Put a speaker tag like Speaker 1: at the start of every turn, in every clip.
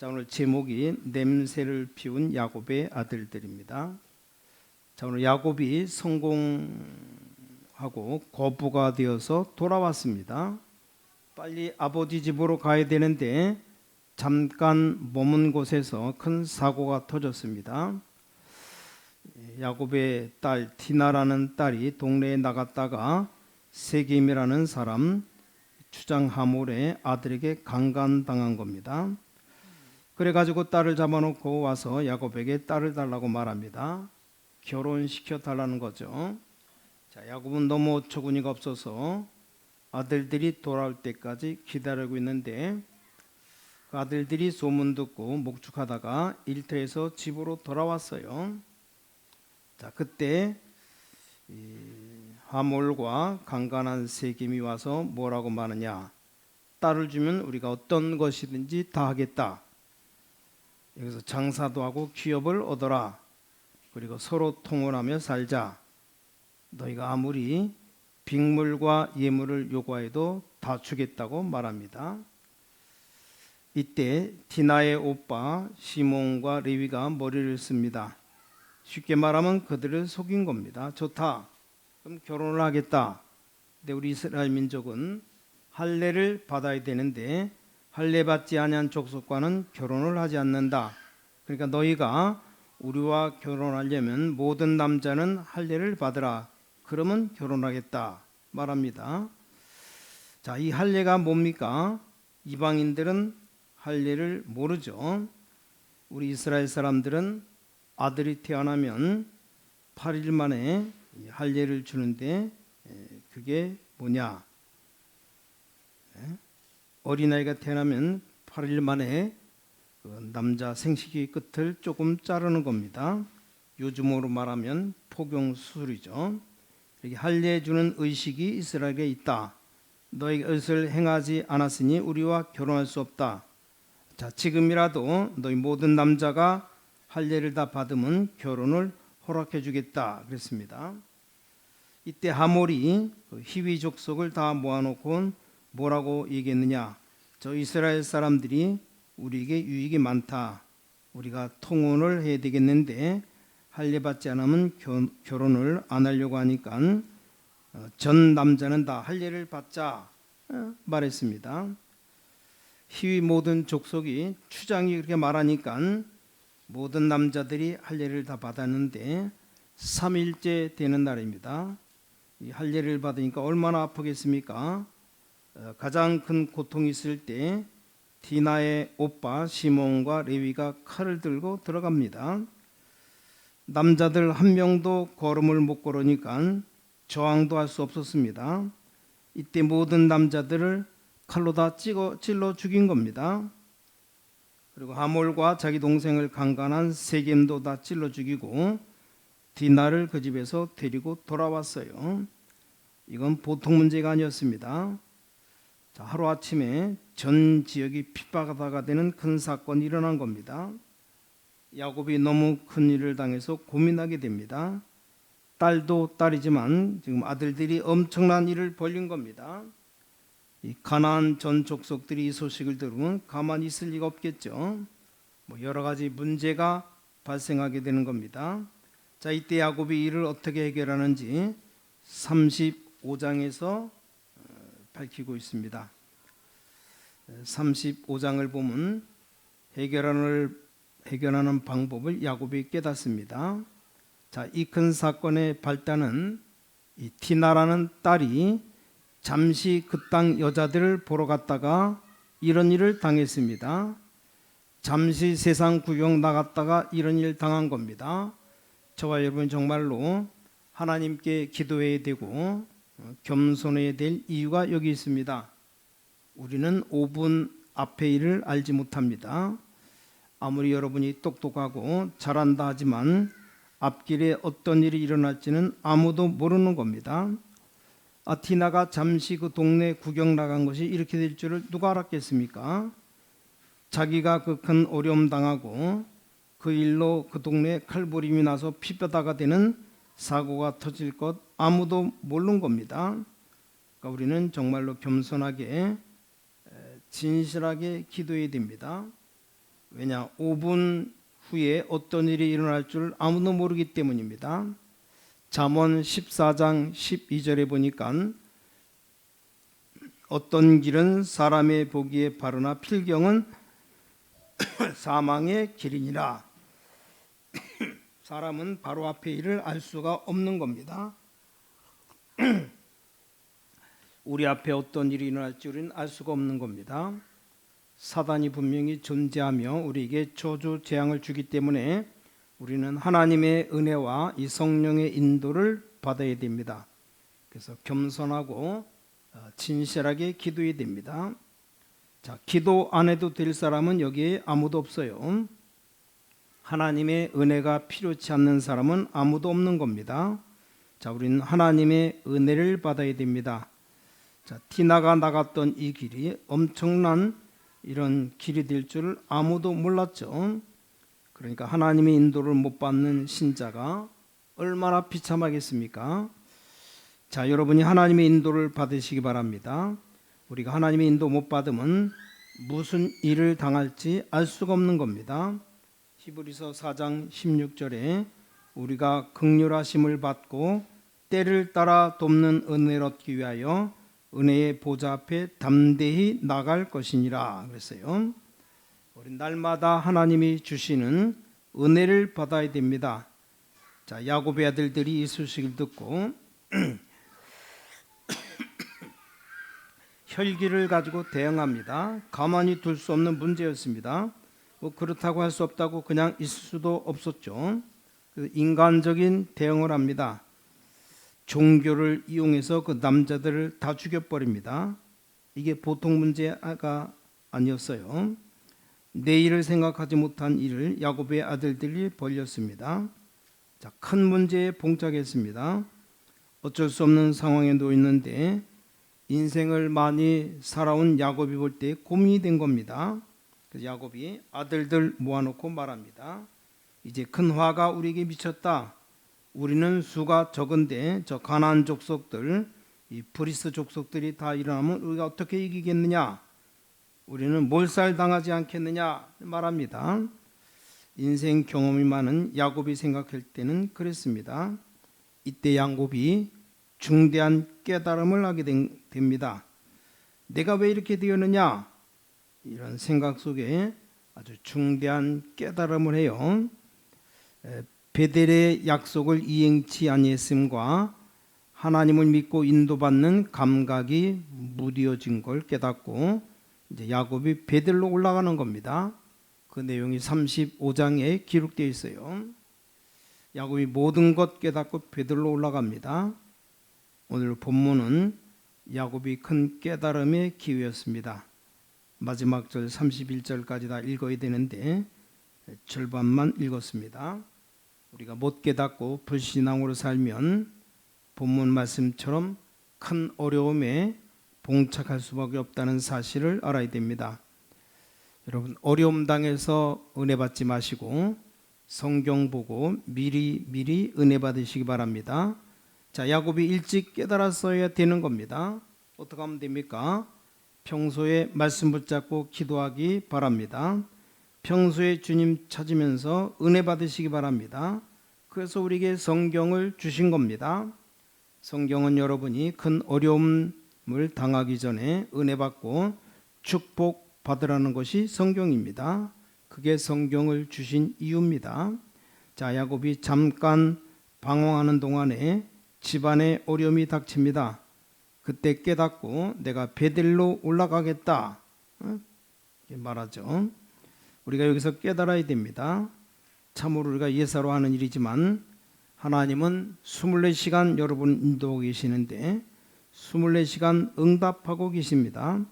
Speaker 1: 자, 오늘 제목이 냄새를 피운 야곱의 아들들입니다. 자, 오늘 야곱이 성공하고 거부가 되어서 돌아왔습니다. 빨리 아버지 집으로 가야 되는데 잠깐 머문 곳에서 큰 사고가 터졌습니다. 야곱의 딸 디나라는 딸이 동네에 나갔다가 세겜이라는 사람 추장 하몰의 아들에게 강간당한 겁니다. 그래가지고 딸을 잡아놓고 와서 야곱에게 딸을 달라고 말합니다. 결혼시켜 달라는 거죠. 자, 야곱은 너무 어처구니가 없어서 아들들이 돌아올 때까지 기다리고 있는데 그 아들들이 소문 듣고 목축하다가 일터에서 집으로 돌아왔어요. 자, 그때 하몰과 강간한 세겜이 와서 뭐라고 말하냐? 딸을 주면 우리가 어떤 것이든지 다 하겠다. 여기서 장사도 하고 기업을 얻어라. 그리고 서로 통혼하며 살자. 너희가 아무리 빅물과 예물을 요구해도 다 주겠다고 말합니다. 이때 디나의 오빠 시몬과 레위가 머리를 씁니다. 쉽게 말하면 그들을 속인 겁니다. 좋다. 그럼 결혼을 하겠다. 근데 우리 이스라엘 민족은 할례를 받아야 되는데 할례 받지 아니한 족속과는 결혼을 하지 않는다. 그러니까 너희가 우리와 결혼하려면 모든 남자는 할례를 받으라. 그러면 결혼하겠다 말합니다. 자, 이 할례가 뭡니까? 이방인들은 할례를 모르죠. 우리 이스라엘 사람들은 아들이 태어나면 8일 만에 할례를 주는데 그게 뭐냐? 어린아이가 태어나면 8일 만에 그 남자 생식기 끝을 조금 자르는 겁니다. 요즘으로 말하면 포경수술이죠. 이렇게 할례 주는 의식이 이스라엘에 있다. 너희 것을 행하지 않았으니 우리와 결혼할 수 없다. 자, 지금이라도 너희 모든 남자가 할례를 다 받으면 결혼을 허락해 주겠다 그랬습니다. 이때 하몰이 히위 족속을 다 모아놓고 뭐라고 얘기했느냐? 저 이스라엘 사람들이 우리에게 유익이 많다. 우리가 통혼을 해야 되겠는데 할례 받지 않으면 결혼을 안 하려고 하니까 전 남자는 다 할례를 받자 말했습니다. 히위 모든 족속이 추장이 그렇게 말하니까 모든 남자들이 할례를 다 받았는데 3일째 되는 날입니다. 이 할례를 받으니까 얼마나 아프겠습니까? 가장 큰 고통이 있을 때 디나의 오빠 시몬과 레위가 칼을 들고 들어갑니다. 남자들 한 명도 걸음을 못 걸으니까 저항도 할 수 없었습니다. 이때 모든 남자들을 칼로 다 찔러 죽인 겁니다. 그리고 하몰과 자기 동생을 강간한 세겜도 다 찔러 죽이고 디나를 그 집에서 데리고 돌아왔어요. 이건 보통 문제가 아니었습니다. 자, 하루아침에 전 지역이 핍박하다가 되는 큰 사건이 일어난 겁니다. 야곱이 너무 큰 일을 당해서 고민하게 됩니다. 딸도 딸이지만 지금 아들들이 엄청난 일을 벌린 겁니다. 이 가나안 전 족속들이 이 소식을 들으면 가만히 있을 리가 없겠죠. 여러 가지 문제가 발생하게 되는 겁니다. 자, 이때 야곱이 이를 어떻게 해결하는지 35장에서 밝히고 있습니다. 35장을 보면 해결하는 방법을 야곱이 깨닫습니다. 자, 이 큰 사건의 발단은 이 디나라는 딸이 잠시 그 땅 여자들을 보러 갔다가 이런 일을 당했습니다. 잠시 세상 구경 나갔다가 이런 일 당한 겁니다. 저와 여러분 정말로 하나님께 기도해야 되고 겸손해야 될 이유가 여기 있습니다. 우리는 5분 앞의 일을 알지 못합니다. 아무리 여러분이 똑똑하고 잘한다 하지만 앞길에 어떤 일이 일어날지는 아무도 모르는 겁니다. 디나가 잠시 그 동네 구경 나간 것이 이렇게 될 줄을 누가 알았겠습니까? 자기가 그 큰 어려움 당하고 그 일로 그 동네에 칼부림이 나서 피뼈다가 되는 사고가 터질 것 아무도 모르는 겁니다. 그러니까 우리는 정말로 겸손하게 진실하게 기도해야 됩니다. 왜냐? 5분 후에 어떤 일이 일어날 줄 아무도 모르기 때문입니다. 잠언 14장 12절에 보니까 어떤 길은 사람의 보기에 바르나 필경은 사망의 길이니라. 사람은 바로 앞의 일을 알 수가 없는 겁니다. 우리 앞에 어떤 일이 일어날지 우리는 알 수가 없는 겁니다. 사단이 분명히 존재하며 우리에게 저주 재앙을 주기 때문에 우리는 하나님의 은혜와 이 성령의 인도를 받아야 됩니다. 그래서 겸손하고 진실하게 기도해야 됩니다. 자, 기도 안 해도 될 사람은 여기에 아무도 없어요. 하나님의 은혜가 필요치 않는 사람은 아무도 없는 겁니다. 자, 우리는 하나님의 은혜를 받아야 됩니다. 자, 티나가 나갔던 이 길이 엄청난 이런 길이 될 줄 아무도 몰랐죠. 그러니까 하나님의 인도를 못 받는 신자가 얼마나 비참하겠습니까? 자, 여러분이 하나님의 인도를 받으시기 바랍니다. 우리가 하나님의 인도 못 받으면 무슨 일을 당할지 알 수가 없는 겁니다. 히브리서 4장 16절에 우리가 긍휼하심을 받고 때를 따라 돕는 은혜를 얻기 위하여 은혜의 보좌 앞에 담대히 나갈 것이니라 그랬어요. 우리 날마다 하나님이 주시는 은혜를 받아야 됩니다. 자, 야곱의 아들들이 이 소식을 듣고 혈기를 가지고 대응합니다. 가만히 둘 수 없는 문제였습니다. 뭐 그렇다고 할 수 없다고 그냥 있을 수도 없었죠. 인간적인 대응을 합니다. 종교를 이용해서 그 남자들을 다 죽여버립니다. 이게 보통 문제가 아니었어요. 내일을 생각하지 못한 일을 야곱의 아들들이 벌였습니다. 자, 큰 문제에 봉착했습니다. 어쩔 수 없는 상황에 놓여 있는데 인생을 많이 살아온 야곱이 볼 때 고민이 된 겁니다. 그래서 야곱이 아들들 모아놓고 말합니다. 이제 큰 화가 우리에게 미쳤다. 우리는 수가 적은데 저 가나안 족속들, 이 브리스 족속들이 다 일어나면 우리가 어떻게 이기겠느냐? 우리는 몰살당하지 않겠느냐 말합니다. 인생 경험이 많은 야곱이 생각할 때는 그랬습니다. 이때 야곱이 중대한 깨달음을 하게 됩니다. 내가 왜 이렇게 되었느냐? 이런 생각 속에 아주 중대한 깨달음을 해요. 베델의 약속을 이행치 아니했음과 하나님을 믿고 인도받는 감각이 무뎌진 걸 깨닫고 이제 야곱이 베델로 올라가는 겁니다. 그 내용이 35장에 기록되어 있어요. 야곱이 모든 것 깨닫고 베델로 올라갑니다. 오늘 본문은 야곱이 큰 깨달음의 기회였습니다. 마지막 절 31절까지 다 읽어야 되는데 절반만 읽었습니다. 우리가 못 깨닫고 불신앙으로 살면 본문 말씀처럼 큰 어려움에 봉착할 수밖에 없다는 사실을 알아야 됩니다. 여러분, 어려움 당해서 은혜 받지 마시고 성경 보고 미리 은혜 받으시기 바랍니다. 자, 야곱이 일찍 깨달았어야 되는 겁니다. 어떻게 하면 됩니까? 평소에 말씀 붙잡고 기도하기 바랍니다. 평소에 주님 찾으면서 은혜 받으시기 바랍니다. 그래서 우리에게 성경을 주신 겁니다. 성경은 여러분이 큰 어려움을 당하기 전에 은혜 받고 축복 받으라는 것이 성경입니다. 그게 성경을 주신 이유입니다. 자, 야곱이 잠깐 방황하는 동안에 집안에 어려움이 닥칩니다. 그때 깨닫고 내가 베델로 올라가겠다 말하죠. 우리가 여기서 깨달아야 됩니다. 참으로 우리가 예사로 하는 일이지만 하나님은 24시간 여러분 인도하고 계시는데 24시간 응답하고 계십니다.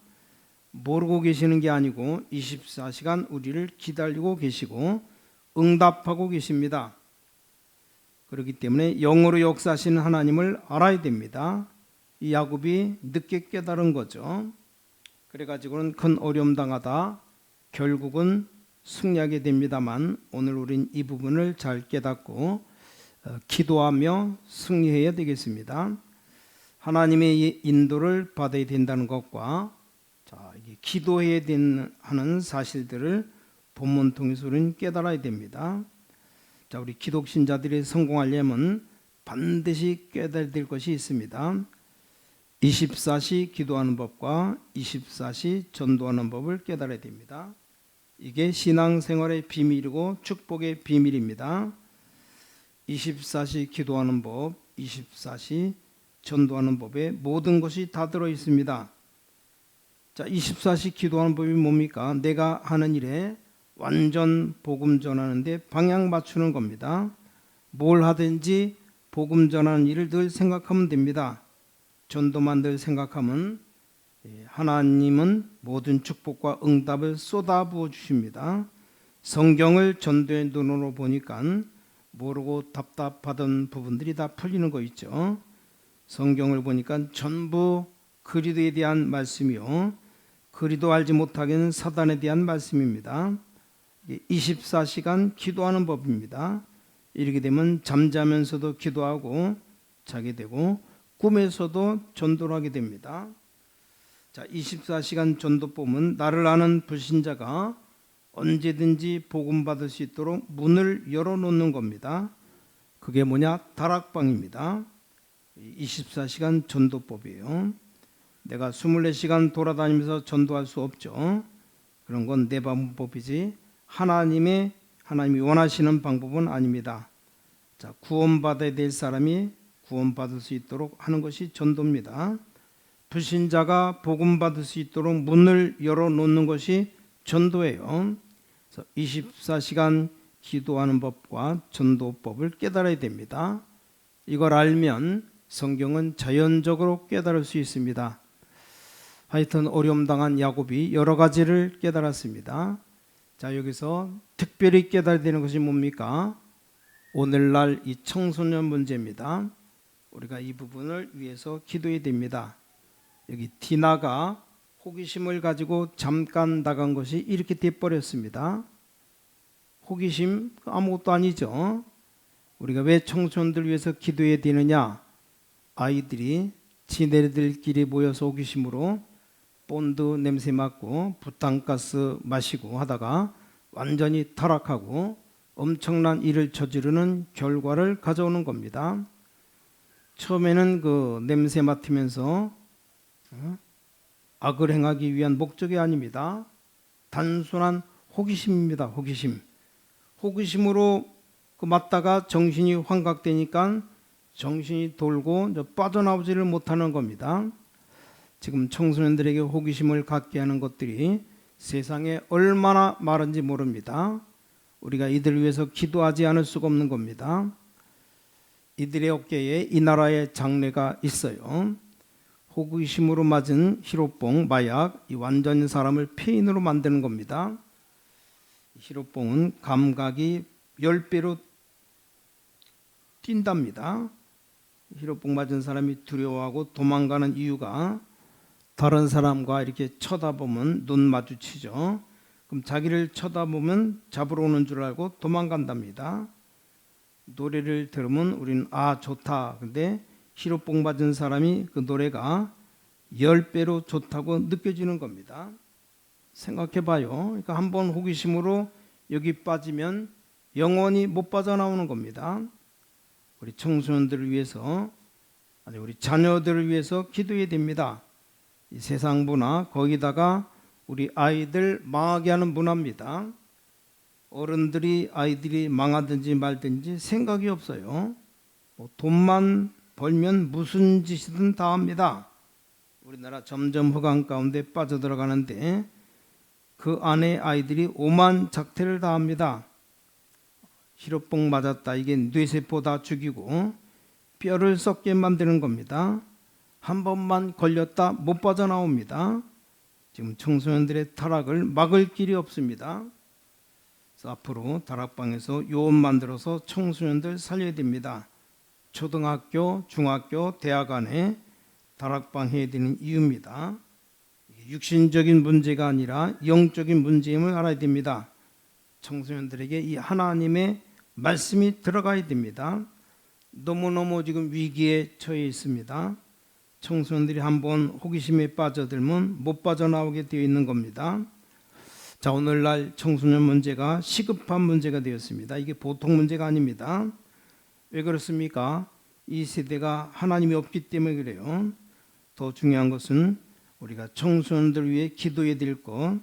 Speaker 1: 모르고 계시는 게 아니고 24시간 우리를 기다리고 계시고 응답하고 계십니다. 그렇기 때문에 영으로 역사하시는 하나님을 알아야 됩니다. 이 야곱이 늦게 깨달은 거죠. 그래가지고는 큰 어려움 당하다 결국은 승리하게 됩니다만 오늘 우린 이 부분을 잘 깨닫고 기도하며 승리해야 되겠습니다. 하나님의 인도를 받아야 된다는 것과 자, 이게 기도해야 하는 사실들을 본문 통해서 우리는 깨달아야 됩니다. 자, 우리 기독신자들이 성공하려면 반드시 깨달아야 될 것이 있습니다. 24시 기도하는 법과 24시 전도하는 법을 깨달아야 됩니다. 이게 신앙생활의 비밀이고 축복의 비밀입니다. 24시 기도하는 법, 24시 전도하는 법에 모든 것이 다 들어 있습니다. 자, 24시 기도하는 법이 뭡니까? 내가 하는 일에 완전 복음 전하는데 방향 맞추는 겁니다. 뭘 하든지 복음 전하는 일을 늘 생각하면 됩니다. 전도만 늘 생각하면 하나님은 모든 축복과 응답을 쏟아부어 주십니다. 성경을 전도의 눈으로 보니까 모르고 답답하던 부분들이 다 풀리는 거 있죠. 성경을 보니까 전부 그리스도에 대한 말씀이요, 그리스도 알지 못하게는 사단에 대한 말씀입니다. 24시간 기도하는 법입니다. 이렇게 되면 잠자면서도 기도하고 자게 되고 꿈에서도 전도를 하게 됩니다. 자, 24시간 전도법은 나를 아는 불신자가 언제든지 복음 받을 수 있도록 문을 열어놓는 겁니다. 그게 뭐냐? 다락방입니다. 24시간 전도법이에요. 내가 24시간 돌아다니면서 전도할 수 없죠. 그런 건 내 방법이지 하나님이 원하시는 방법은 아닙니다. 자, 구원받아야 될 사람이 구원받을 수 있도록 하는 것이 전도입니다. 불신자가 복음 받을 수 있도록 문을 열어놓는 것이 전도예요. 그래서 24시간 기도하는 법과 전도법을 깨달아야 됩니다. 이걸 알면 성경은 자연적으로 깨달을 수 있습니다. 하여튼 어려움 당한 야곱이 여러 가지를 깨달았습니다. 자, 여기서 특별히 깨달아야 되는 것이 뭡니까? 오늘날 이 청소년 문제입니다. 우리가 이 부분을 위해서 기도해야 됩니다. 여기 디나가 호기심을 가지고 잠깐 나간 것이 이렇게 돼버렸습니다. 호기심 아무것도 아니죠. 우리가 왜 청소년들 위해서 기도해야 되느냐? 아이들이 지네들끼리 모여서 호기심으로 본드 냄새 맡고 부탄가스 마시고 하다가 완전히 타락하고 엄청난 일을 저지르는 결과를 가져오는 겁니다. 처음에는 그 냄새 맡으면서 악을 행하기 위한 목적이 아닙니다. 단순한 호기심입니다. 호기심으로 맡다가 정신이 환각되니까 정신이 돌고 빠져나오지를 못하는 겁니다. 지금 청소년들에게 호기심을 갖게 하는 것들이 세상에 얼마나 많은지 모릅니다. 우리가 이들을 위해서 기도하지 않을 수가 없는 겁니다. 이들의 어깨에 이 나라의 장래가 있어요. 호기심으로 맞은 히로뽕, 마약, 이 완전히 사람을 폐인으로 만드는 겁니다. 히로뽕은 감각이 10배로 뛴답니다. 히로뽕 맞은 사람이 두려워하고 도망가는 이유가 다른 사람과 이렇게 쳐다보면 눈 마주치죠. 그럼 자기를 쳐다보면 잡으러 오는 줄 알고 도망간답니다. 노래를 들으면 우리는 아 좋다. 근데 히로뽕 맞은 사람이 그 노래가 10배로 좋다고 느껴지는 겁니다. 생각해 봐요. 그러니까 한번 호기심으로 여기 빠지면 영원히 못 빠져나오는 겁니다. 우리 청소년들을 위해서, 아니 우리 자녀들을 위해서 기도해야 됩니다. 이 세상 문화, 거기다가 우리 아이들 망하게 하는 문화입니다. 어른들이 아이들이 망하든지 말든지 생각이 없어요. 돈만 벌면 무슨 짓이든 다 합니다. 우리나라 점점 흑암 가운데 빠져들어가는데 그 안에 아이들이 오만 작태를 다 합니다. 히로뽕 맞았다, 이게 뇌세포 다 죽이고 뼈를 썩게 만드는 겁니다. 한 번만 걸렸다 못 빠져나옵니다. 지금 청소년들의 타락을 막을 길이 없습니다. 그래서 앞으로 다락방에서 요원 만들어서 청소년들 살려야 됩니다. 초등학교, 중학교, 대학 안에 다락방 해야 되는 이유입니다. 육신적인 문제가 아니라 영적인 문제임을 알아야 됩니다. 청소년들에게 이 하나님의 말씀이 들어가야 됩니다. 너무너무 지금 위기에 처해 있습니다. 청소년들이 한번 호기심에 빠져들면 못 빠져나오게 되어 있는 겁니다. 자, 오늘날 청소년 문제가 시급한 문제가 되었습니다. 이게 보통 문제가 아닙니다. 왜 그렇습니까? 이 세대가 하나님이 없기 때문에 그래요. 더 중요한 것은 우리가 청소년들 위해 기도해야 될 것,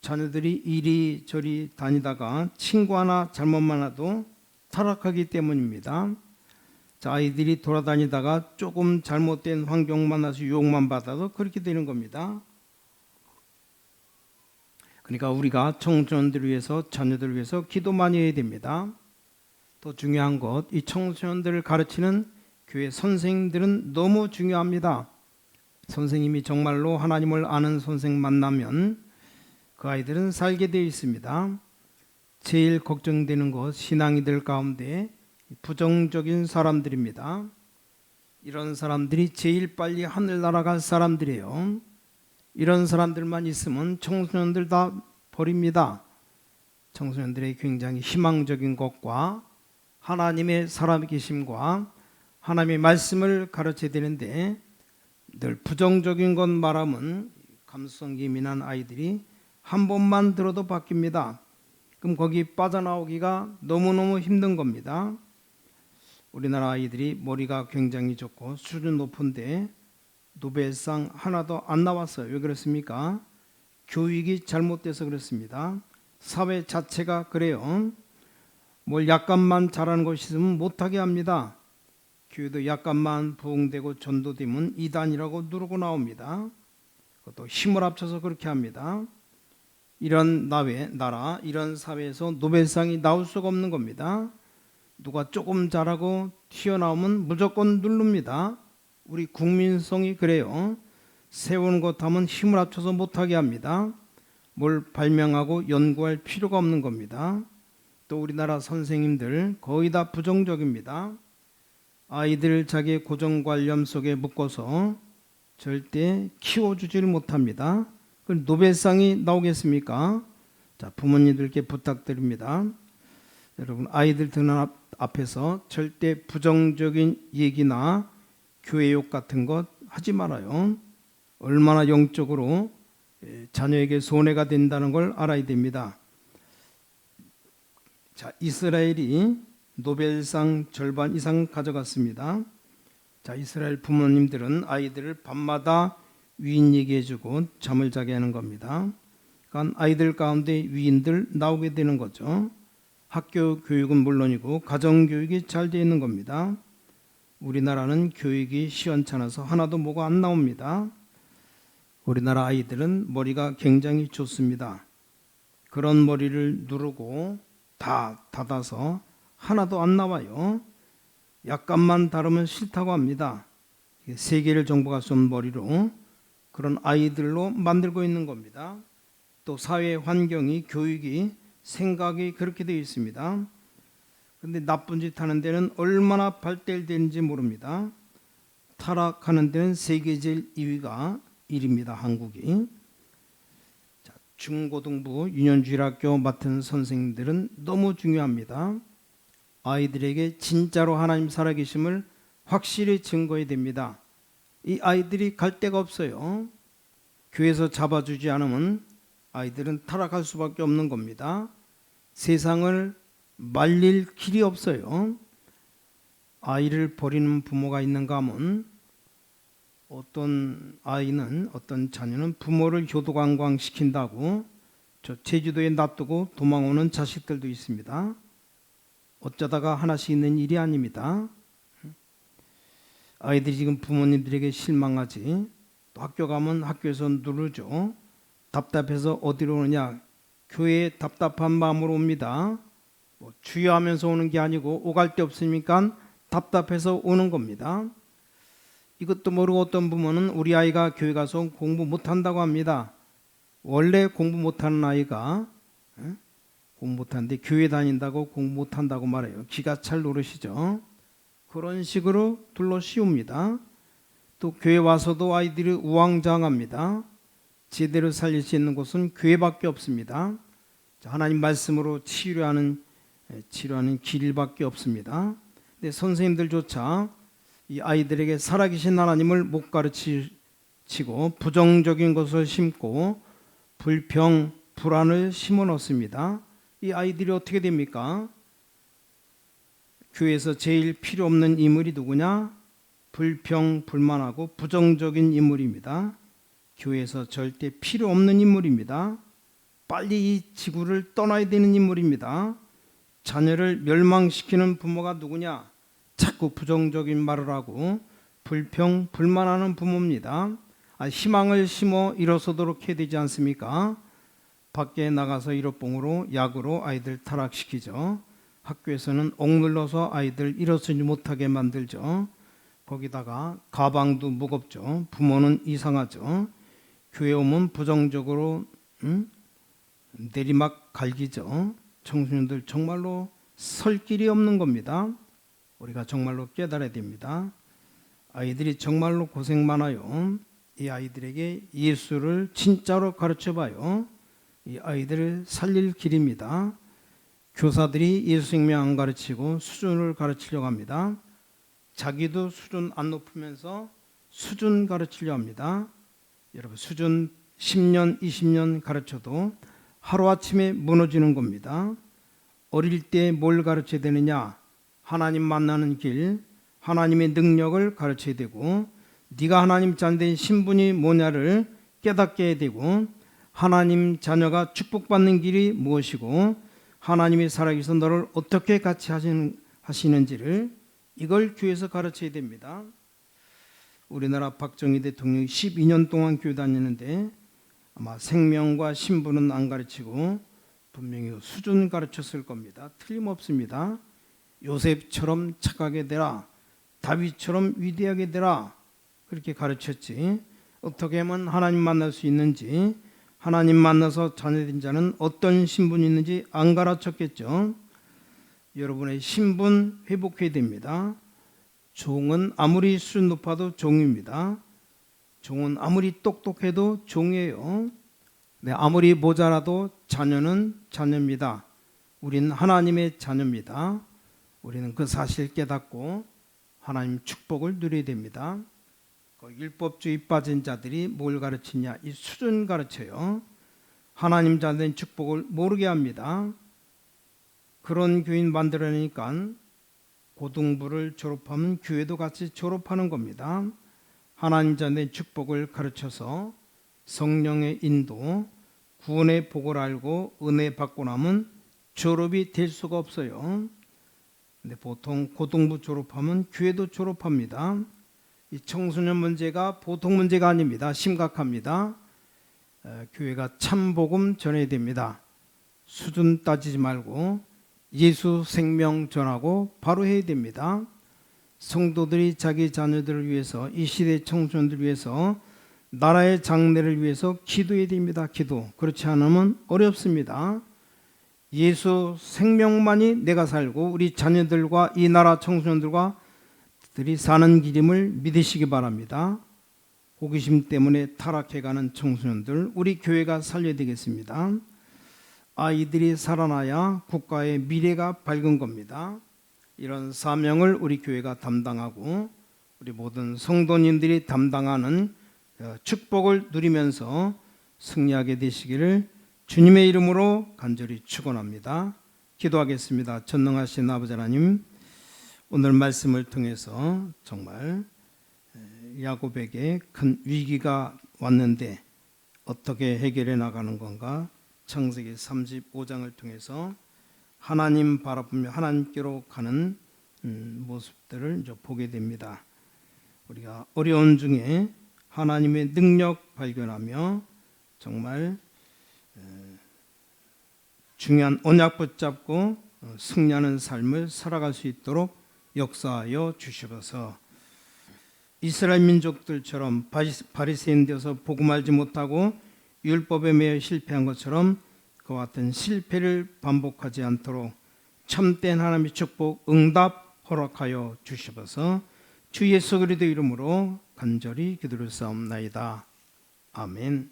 Speaker 1: 자녀들이 이리저리 다니다가 친구 하나 잘못 만나도 타락하기 때문입니다. 자, 아이들이 돌아다니다가 조금 잘못된 환경 만나서 유혹만 받아도 그렇게 되는 겁니다. 그러니까 우리가 청소년들을 위해서, 자녀들을 위해서 기도 많이 해야 됩니다. 더 중요한 것, 이 청소년들을 가르치는 교회 선생님들은 너무 중요합니다. 선생님이 정말로 하나님을 아는 선생 만나면 그 아이들은 살게 되어 있습니다. 제일 걱정되는 것, 신앙이들 가운데 부정적인 사람들입니다. 이런 사람들이 제일 빨리 하늘 날아갈 사람들이에요. 이런 사람들만 있으면 청소년들 다 버립니다. 청소년들의 굉장히 희망적인 것과 하나님의 살아계심과 하나님의 말씀을 가르쳐야 되는데 늘 부정적인 것 말하면 감수성 예민한 아이들이 한 번만 들어도 바뀝니다. 그럼 거기 빠져나오기가 너무너무 힘든 겁니다. 우리나라 아이들이 머리가 굉장히 좋고 수준 높은데 노벨상 하나도 안 나왔어요. 왜 그렇습니까? 교육이 잘못돼서 그렇습니다. 사회 자체가 그래요. 뭘 약간만 잘하는 것이 있으면 못하게 합니다. 교회도 약간만 부흥되고 전도되면 이단이라고 누르고 나옵니다. 그것도 힘을 합쳐서 그렇게 합니다. 이런 나라, 이런 사회에서 노벨상이 나올 수가 없는 겁니다. 누가 조금 잘하고 튀어나오면 무조건 누릅니다. 우리 국민성이 그래요. 세우는 것 하면 힘을 합쳐서 못하게 합니다. 뭘 발명하고 연구할 필요가 없는 겁니다. 또 우리나라 선생님들 거의 다 부정적입니다. 아이들 자기의 고정관념 속에 묶어서 절대 키워주지를 못합니다. 그럼 노벨상이 나오겠습니까? 자, 부모님들께 부탁드립니다. 여러분, 아이들 듣는 앞에서 절대 부정적인 얘기나 교회욕 같은 것 하지 말아요. 얼마나 영적으로 자녀에게 손해가 된다는 걸 알아야 됩니다. 자, 이스라엘이 노벨상 절반 이상 가져갔습니다. 자, 이스라엘 부모님들은 아이들을 밤마다 위인 얘기해주고 잠을 자게 하는 겁니다. 그러니까 아이들 가운데 위인들 나오게 되는 거죠. 학교 교육은 물론이고 가정 교육이 잘 되어 있는 겁니다. 우리나라는 교육이 시원찮아서 하나도 뭐가 안 나옵니다. 우리나라 아이들은 머리가 굉장히 좋습니다. 그런 머리를 누르고 다 닫아서 하나도 안 나와요. 약간만 다르면 싫다고 합니다. 세계를 정복할 수 없는 머리로 그런 아이들로 만들고 있는 겁니다. 또 사회 환경이, 교육이, 생각이 그렇게 되어 있습니다. 그런데 나쁜 짓 하는 데는 얼마나 발달되는지 모릅니다. 타락하는 데는 세계 제일 2위가 1위입니다. 한국이. 자, 중고등부 유년주일학교 맡은 선생님들은 너무 중요합니다. 아이들에게 진짜로 하나님 살아계심을 확실히 증거해야 됩니다. 이 아이들이 갈 데가 없어요. 교회에서 잡아주지 않으면 아이들은 타락할 수밖에 없는 겁니다. 세상을 말릴 길이 없어요. 아이를 버리는 부모가 있는가 하면 어떤 아이는, 어떤 자녀는 부모를 효도관광시킨다고 저 제주도에 놔두고 도망오는 자식들도 있습니다. 어쩌다가 하나씩 있는 일이 아닙니다. 아이들이 지금 부모님들에게 실망하지, 또 학교 가면 학교에서 누르죠. 답답해서 어디로 오느냐? 교회에 답답한 마음으로 옵니다. 뭐 주여 하면서 오는 게 아니고 오갈 데 없으니까 답답해서 오는 겁니다. 이것도 모르고 어떤 부모는 우리 아이가 교회 가서 공부 못한다고 합니다. 원래 공부 못하는 아이가 공부 못하는데 교회 다닌다고 공부 못한다고 말해요. 기가 찰 노릇이죠. 그런 식으로 둘러 씌웁니다. 또 교회 와서도 아이들이 우왕좌왕합니다. 제대로 살릴 수 있는 곳은 교회밖에 없습니다. 하나님 말씀으로 치료하는 길밖에 없습니다. 근데 선생님들조차 이 아이들에게 살아계신 하나님을 못 가르치고 부정적인 것을 심고 불평, 불안을 심어 넣습니다. 이 아이들이 어떻게 됩니까? 교회에서 제일 필요 없는 인물이 누구냐? 불평불만하고 부정적인 인물입니다. 교회에서 절대 필요 없는 인물입니다. 빨리 이 지구를 떠나야 되는 인물입니다. 자녀를 멸망시키는 부모가 누구냐? 자꾸 부정적인 말을 하고 불평불만하는 부모입니다. 희망을 심어 일어서도록 해야 되지 않습니까? 밖에 나가서 일어봉으로 약으로 아이들 타락시키죠. 학교에서는 억눌러서 아이들 일어서지 못하게 만들죠. 거기다가 가방도 무겁죠. 부모는 이상하죠. 교회 오면 부정적으로 내리막 갈기죠. 청소년들 정말로 설 길이 없는 겁니다. 우리가 정말로 깨달아야 됩니다. 아이들이 정말로 고생 많아요. 이 아이들에게 예수를 진짜로 가르쳐봐요. 이 아이들을 살릴 길입니다. 교사들이 예수 생명 안 가르치고 수준을 가르치려고 합니다. 자기도 수준 안 높으면서 수준 가르치려 합니다. 여러분, 수준 10년, 20년 가르쳐도 하루아침에 무너지는 겁니다. 어릴 때 뭘 가르쳐야 되느냐? 하나님 만나는 길, 하나님의 능력을 가르쳐야 되고, 네가 하나님 자녀된 신분이 뭐냐를 깨닫게 해야 되고, 하나님 자녀가 축복받는 길이 무엇이고, 하나님이 살아계셔서 너를 어떻게 같이 하시는지를 이걸 교회에서 가르쳐야 됩니다. 우리나라 박정희 대통령이 12년 동안 교회 다니는데 아마 생명과 신분은 안 가르치고 분명히 수준 가르쳤을 겁니다. 틀림없습니다. 요셉처럼 착하게 되라, 다윗처럼 위대하게 되라, 그렇게 가르쳤지. 어떻게 하면 하나님 만날 수 있는지, 하나님 만나서 자녀된 자는 어떤 신분이 있는지 안 가르쳤겠죠. 여러분의 신분 회복해야 됩니다. 종은 아무리 수준 높아도 종입니다. 종은 아무리 똑똑해도 종이에요. 아무리 모자라도 자녀는 자녀입니다. 우리는 하나님의 자녀입니다. 우리는 그 사실 깨닫고 하나님 축복을 누려야 됩니다. 그 율법주의 빠진 자들이 뭘 가르치냐? 이 수준 가르쳐요. 하나님 자녀된 축복을 모르게 합니다. 그런 교인 만들어내니까 고등부를 졸업하면 교회도 같이 졸업하는 겁니다. 하나님 자녀된 축복을 가르쳐서 성령의 인도, 구원의 복을 알고 은혜 받고 나면 졸업이 될 수가 없어요. 근데 보통 고등부 졸업하면 교회도 졸업합니다. 이 청소년 문제가 보통 문제가 아닙니다. 심각합니다. 교회가 참복음 전해야 됩니다. 수준 따지지 말고 예수 생명 전하고 바로 해야 됩니다. 성도들이 자기 자녀들을 위해서, 이 시대 청소년들을 위해서, 나라의 장래를 위해서 기도해야 됩니다. 기도. 그렇지 않으면 어렵습니다. 예수 생명만이 내가 살고 우리 자녀들과 이 나라 청소년들과 들이 사는 길임을 믿으시기 바랍니다. 호기심 때문에 타락해가는 청소년들, 우리 교회가 살려야 되겠습니다. 아이들이 살아나야 국가의 미래가 밝은 겁니다. 이런 사명을 우리 교회가 담당하고 우리 모든 성도님들이 담당하는 축복을 누리면서 승리하게 되시기를 주님의 이름으로 간절히 축원합니다. 기도하겠습니다. 전능하신 아버지 하나님, 오늘 말씀을 통해서 정말 야곱에게 큰 위기가 왔는데 어떻게 해결해 나가는 건가? 창세기 35장을 통해서 하나님 바라보며 하나님께로 가는 모습들을 이제 보게 됩니다. 우리가 어려운 중에 하나님의 능력 발견하며 정말 중요한 언약 붙잡고 승리하는 삶을 살아갈 수 있도록 역사하여 주시옵소서. 이스라엘 민족들처럼 바리새인 되어서 복음 알지 못하고 율법에 매여 실패한 것처럼 그와 같은 실패를 반복하지 않도록 참된 하나님의 축복 응답 허락하여 주시옵소서. 주 예수 그리스도 이름으로 간절히 기도를 싸움나이다. 아멘.